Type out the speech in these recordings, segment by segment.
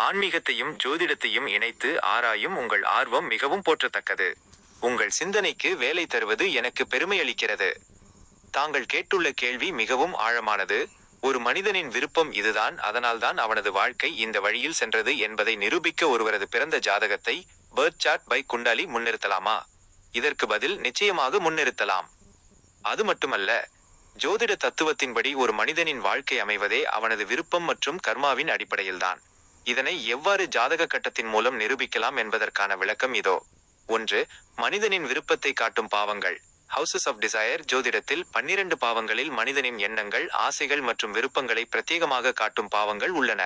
ஆன்மீகத்தையும் ஜோதிடத்தையும் இணைத்து ஆராயும் உங்கள் ஆர்வம் மிகவும் போற்றத்தக்கது. உங்கள் சிந்தனைக்கு வேலை தருவது எனக்கு பெருமை அளிக்கிறது. தாங்கள் கேட்டுள்ள கேள்வி மிகவும் ஆழமானது. ஒரு மனிதனின் விருப்பம் இதுதான், அதனால்தான் அவனது வாழ்க்கை இந்த வழியில் சென்றது என்பதை நிரூபிக்க ஒருவரது பிறந்த ஜாதகத்தை பர்த் சார்ட் பை குண்டாலி முன்னிறுத்தலாமா? இதற்கு பதில் நிச்சயமாக முன்னிறுத்தலாம். அது மட்டுமல்ல, ஜோதிட தத்துவத்தின்படி ஒரு மனிதனின் வாழ்க்கை அமைவதே அவனது விருப்பம் மற்றும் கர்மாவின் அடிப்படையில்தான். இதனை எவ்வாறு ஜாதக கட்டத்தின் மூலம் நிரூபிக்கலாம் என்பதற்கான விளக்கம் இதோ. 1. மனிதனின் விருப்பத்தை காட்டும் பாவங்கள். ஹவுசஸ் ஆஃப் டிசையர் ஜோதிடத்தில் 12 பாவங்களில் மனிதனின் எண்ணங்கள், ஆசைகள் மற்றும் விருப்பங்களை பிரத்யேகமாக காட்டும் பாவங்கள் உள்ளன.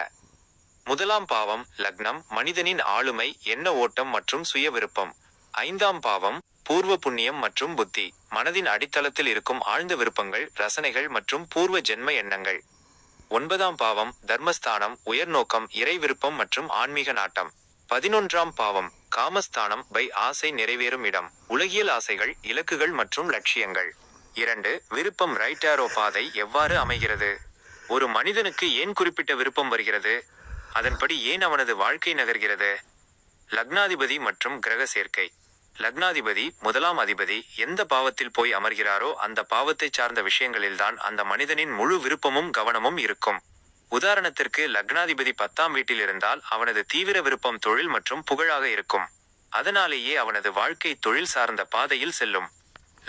முதலாம் பாவம் லக்னம், மனிதனின் ஆளுமை, எண்ண ஓட்டம் மற்றும் சுய விருப்பம். 5ஆம் பாவம் பூர்வ புண்ணியம் மற்றும் புத்தி, மனதின் அடித்தளத்தில் இருக்கும் ஆழ்ந்த விருப்பங்கள், ரசனைகள் மற்றும் பூர்வ ஜென்ம எண்ணங்கள். 9ஆம் பாவம் தர்மஸ்தானம், உயர்நோக்கம், இறை விருப்பம் மற்றும் ஆன்மீக நாட்டம். 11ஆம் பாவம் காமஸ்தானம் பை ஆசை நிறைவேறும் இடம், உலகியல் ஆசைகள், இலக்குகள் மற்றும் லட்சியங்கள். 2. விருப்பம் ரைட் ஆரோ பாதை எவ்வாறு அமைகிறது? ஒரு மனிதனுக்கு ஏன் குறிப்பிட்ட விருப்பம் வருகிறது? அதன்படி ஏன் அவனது வாழ்க்கை நகர்கிறது? லக்னாதிபதி மற்றும் கிரக சேர்க்கை. லக்னாதிபதி, முதலாம் அதிபதி, எந்த பாவத்தில் போய் அமர்கிறாரோ அந்த பாவத்தை சார்ந்த விஷயங்களில்தான் அந்த மனிதனின் முழு விருப்பமும் கவனமும் இருக்கும். உதாரணத்திற்கு, லக்னாதிபதி 10ஆம் வீட்டில் இருந்தால் அவனது தீவிர விருப்பம் தொழில் மற்றும் புகழாக இருக்கும். அதனாலேயே அவனது வாழ்க்கை தொழில் சார்ந்த பாதையில் செல்லும்.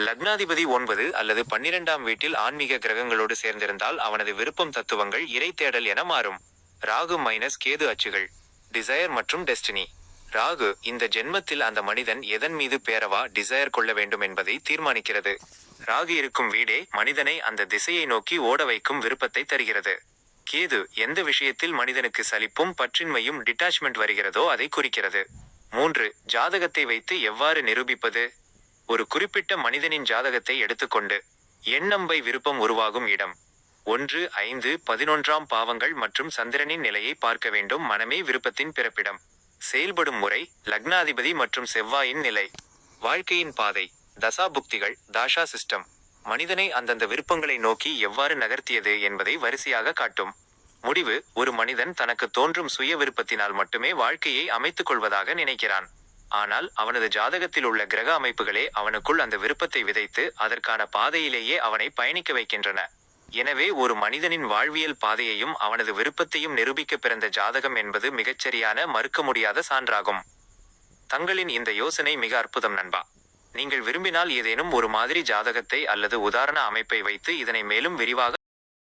லக்னாதிபதி 9 அல்லது 12ஆம் வீட்டில் ஆன்மீக கிரகங்களோடு சேர்ந்திருந்தால் அவனது விருப்பம் தத்துவங்கள் இறை தேடல் என மாறும். ராகு மைனஸ் கேது அச்சுகள். டிசையர் மற்றும் டெஸ்டினி. ராகு இந்த ஜென்மத்தில் அந்த மனிதன் எதன் மீது பேரவா டிசையர் கொள்ள வேண்டும் என்பதை தீர்மானிக்கிறது. ராகு இருக்கும் வீடே மனிதனை அந்த திசையை நோக்கி ஓட வைக்கும் விருப்பத்தை தருகிறது. கேது எந்த விஷயத்தில் மனிதனுக்கு சலிப்பும் பற்றின்மையும் டிட்டாச்மெண்ட் வருகிறதோ அதை குறிக்கிறது. 3. ஜாதகத்தை வைத்து எவ்வாறு நிரூபிப்பது? ஒரு குறிப்பிட்ட மனிதனின் ஜாதகத்தை எடுத்துக்கொண்டு எண்ணம் பை விருப்பம் உருவாகும் இடம் 1, 5, 11ஆம் பாவங்கள் மற்றும் சந்திரனின் நிலையை பார்க்க வேண்டும். மனமே விருப்பத்தின் பிறப்பிடம். செயல்படும் முறை லக்னாதிபதி மற்றும் செவ்வாயின் நிலை. வாழ்க்கையின் பாதை தசாபுக்திகள், தாஷா சிஸ்டம் மனிதனை அந்தந்த விருப்பங்களை நோக்கி எவ்வாறு நகர்த்தியது என்பதை வரிசையாக காட்டும். முடிவு, ஒரு மனிதன் தனக்கு தோன்றும் சுய விருப்பத்தினால் மட்டுமே வாழ்க்கையை அமைத்துக் கொள்வதாக நினைக்கிறான். ஆனால் அவனது ஜாதகத்தில் உள்ள கிரக அமைப்புகளே அவனுக்குள் அந்த விருப்பத்தை விதைத்து அதற்கான பாதையிலேயே அவனை பயணிக்க வைக்கின்றன. எனவே ஒரு மனிதனின் வாழ்வியல் பாதையையும் அவனது விருப்பத்தையும் நிரூபிக்க பிறந்த ஜாதகம் என்பது மிகச்சரியான, மறுக்க முடியாத சான்றாகும். தங்களின் இந்த யோசனை மிக அற்புதம் நண்பா. நீங்கள் விரும்பினால் ஏதேனும் ஒரு மாதிரி ஜாதகத்தை அல்லது உதாரண அமைப்பை வைத்து இதனை மேலும் விரிவாக